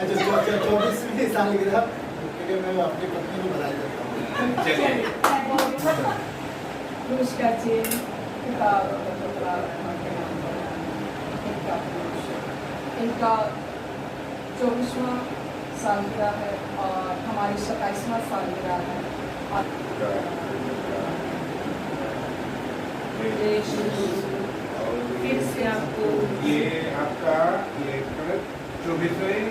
अच्छा 24वीं सालगिरह के मैं अपनी पत्नी को बधाई देता हूँ। चलिए नमस्कार जी। इनका 24वां सालगिरह है और हमारी 27वां सालगिरह है। फिर से आपको ये आपका ये 24वीं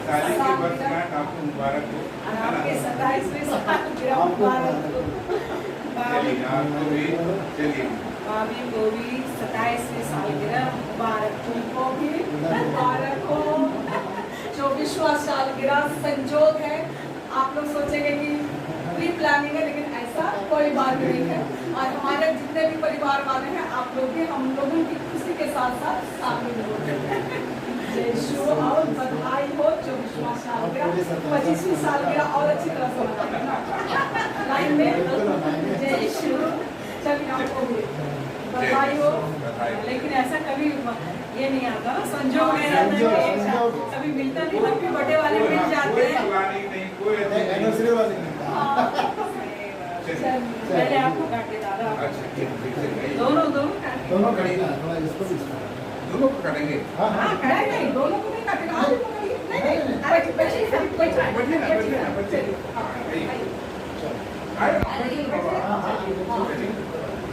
शादी की वर्षगांठ आपको मुबारक हो। आपके 27वें सालगिरह मुबारक हो। चलिए आपको भी चलिए भाभी को भी 27वीं सालगिरह मुबारक हो। तुमको भी मुबारक हो। 24वां सालगिरह संजोग है। आप लोग सोचेंगे कि प्री प्लानिंग है, लेकिन ऐसा कोई बात नहीं है। और हमारे जितने भी परिवार वाले हैं, आप लोग भी हम लोगों की खुशी के साथ साथ शामिल हो गए। जय शिव और बधाई हो 24वां सालगिरह। 25वीं सालगिरह और अच्छी तरह से मनाएंगे लाइन में। जय शिव। चलिए आपको भी बधाई हो। लेकिन ऐसा कभी ये नहीं आता ना, संजोग में रहता है कि एक साथ कभी मिलता नहीं। हैप्पी बर्थडे वाले मिल जाते हैं। एनिवर्सरी वाले नहीं। पहले आपको काटे दादा। दोनों दोनों करेगा, थोड़ा इसको भी इसको। दोनों को करेंगे। हाँ हाँ नहीं नहीं, दोनों को नहीं काटेगा। आप भी पकड़िए। नहीं नहीं, बैठिए बैठिए बैठिए बैठिए।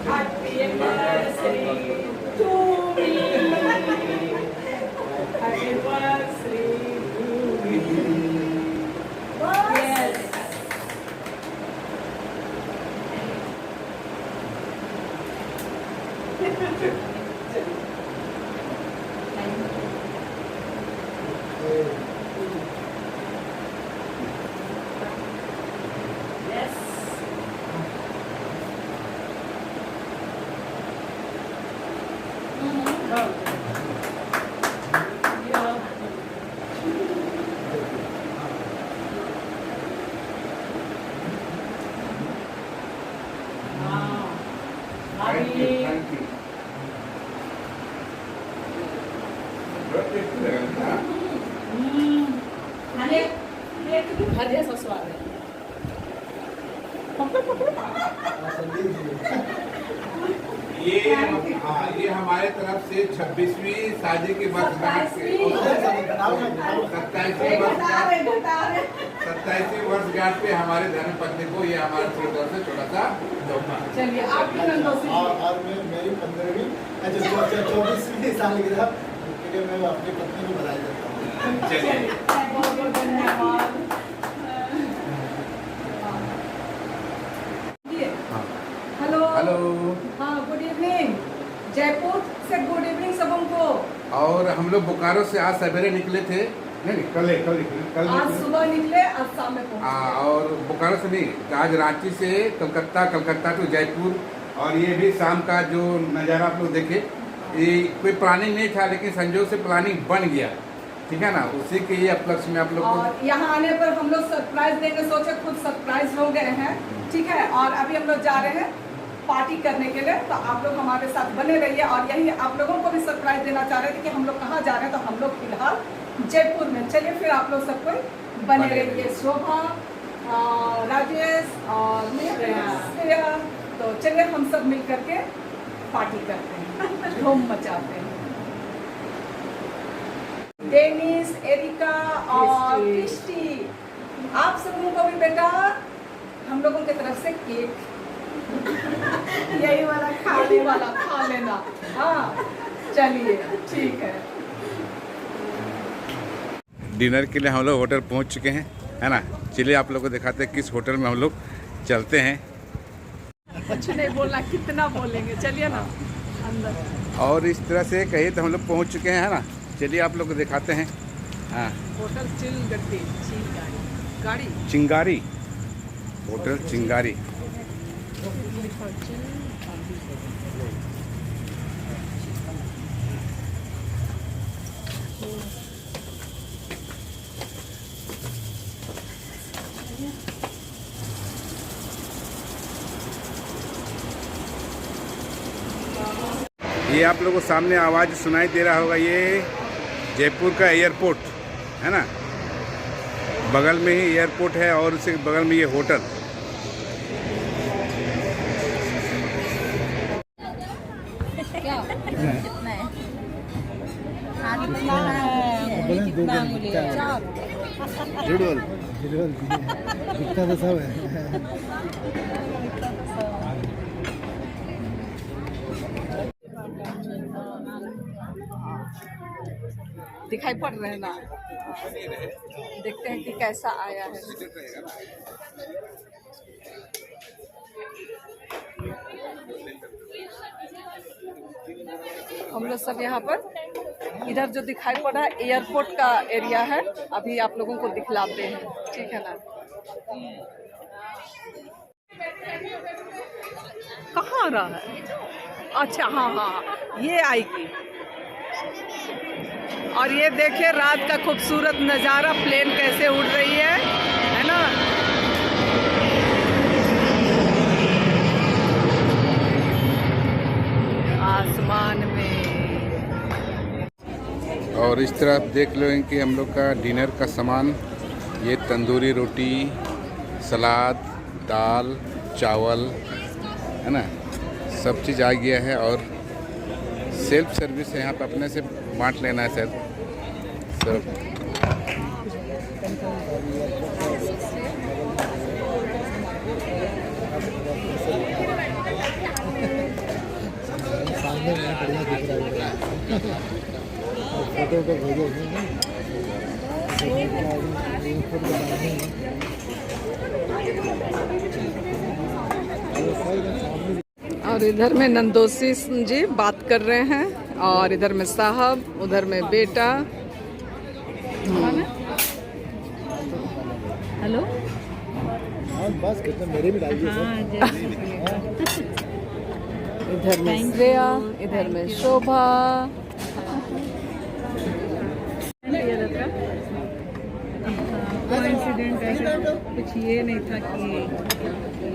Happy anniversary to me. Happy anniversary to me. Yes. Yes. Thank you, thank you. Birthday to them, घर जैसा स्वाद है। ये ये हमारे तरफ से 26वीं शादी की वर्षगांठ के 27वीं वर्षगांठ पे हमारे धर्मपत्नी को ये हमारे तरफ से छोटा सा तोहफा। चलिए आपकी नंदोसी। और मैं मेरी 15वीं 24वीं सालगिरह के मैं अपनी पत्नी को बधाई देता हूँ। चलिए बहुत बहुत धन्यवाद। हेलो हेलो हाँ, गुड इवनिंग। जयपुर से गुड इवनिंग सबों को। और हम लोग बोकारो से आज सवेरे निकले थे। नहीं कल आज निकले। सुबह निकले, आज शाम में पहुंचे। और बोकारो से नहीं, आज रांची से कलकत्ता टू जयपुर। और ये भी शाम का जो नज़ारा आप लोग देखे, ये कोई प्लानिंग नहीं था, लेकिन संजोग से प्लानिंग बन गया। ठीक है ना, उसी के ये उपलक्ष्य में आप लोग को। और यहाँ आने पर हम लोग सरप्राइज देंगे, सोचे खुद सरप्राइज हो गए हैं। ठीक है, और अभी हम लोग जा रहे हैं पार्टी करने के लिए, तो आप लोग हमारे साथ बने रहिए। और यही आप लोगों को भी सरप्राइज देना चाह रहे थे कि हम लोग कहाँ जा रहे हैं, तो हम लोग फिलहाल जयपुर में। चलिए फिर आप लोग सब कोई बने रहिए। शोभा, राजेश और श्रेया, तो चलिए हम सब मिल करके पार्टी करते हैं, धूम मचाते हैं। डेनिस, एरिका और क्रिस्टी, आप सबों को भी बेटा हम लोगों की तरफ से केक यही वाला खाने वाला खा लेना। हाँ चलिए ठीक है। डिनर के लिए हम लोग होटल पहुंच चुके हैं, है ना। चलिए आप लोग को दिखाते हैं किस होटल में हम लोग चलते हैं। कुछ नहीं बोलना, कितना बोलेंगे। चलिए ना अंदर। और इस तरह से कहिए तो हम लोग पहुंच चुके हैं, है ना। चलिए आप लोग को दिखाते हैं। हाँ, होटल चिलगट्टी, गाड़ी चिंगारी, होटल चिंगारी। ये आप लोगों को सामने आवाज़ सुनाई दे रहा होगा, ये जयपुर का एयरपोर्ट है ना। बगल में ही एयरपोर्ट है और उसके बगल में ये होटल। क्या कितना है? हाँ, कितना मुझे झुडोल दिखता तो सब है। दिखाई पड़ रहे हैं ना, देखते हैं कि कैसा आया है। हम लोग सब यहाँ पर इधर जो दिखाई पड़ रहा है एयरपोर्ट का एरिया है, अभी आप लोगों को दिखलाते हैं, ठीक है ना। कहाँ आ रहा है? अच्छा हाँ हाँ, ये आएगी। और ये देखिए रात का खूबसूरत नज़ारा, प्लेन कैसे उड़ रही है ना। आसमान में। और इस तरह आप देख लो कि हम लोग का डिनर का सामान, ये तंदूरी रोटी, सलाद, दाल, चावल है ना, सब चीज़ आ गया है। और सेल्फ सर्विस है, यहाँ पे अपने से बांट लेना है शायद सब। सामने बढ़िया दिख रहा है। फोटो को भेजो और इधर में नंदोसी जी बात कर रहे हैं, और इधर में साहब, उधर में बेटा। हेलो बस कितना मेरे भी डाल दिए। इधर में श्रेया, इधर में शोभा। कोइंसिडेंट ऐसा कुछ ये नहीं था कि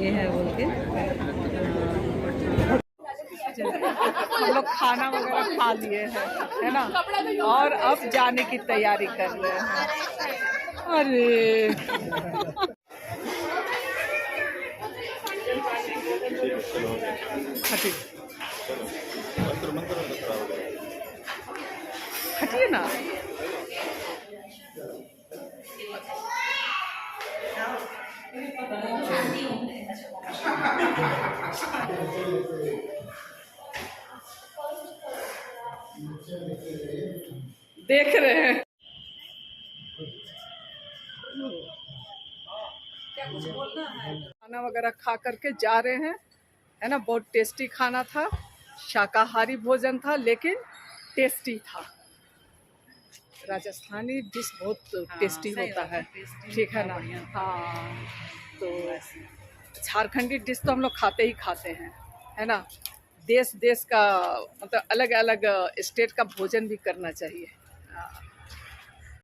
ये है बोल के। हम लोग खाना वगैरह खा लिए हैं, है ना, और अब जाने की तैयारी कर रहे हैं। अरे हटिए ना। देख रहे हैं क्या कुछ बोलना है। खाना वगैरह खा करके जा रहे हैं, है ना। बहुत टेस्टी खाना था, शाकाहारी भोजन था लेकिन टेस्टी था। राजस्थानी डिश बहुत टेस्टी होता है, ठीक है ना। हाँ, तो झारखंडी डिश तो हम लोग खाते ही खाते हैं, है ना। देश देश का मतलब अलग अलग स्टेट का भोजन भी करना चाहिए।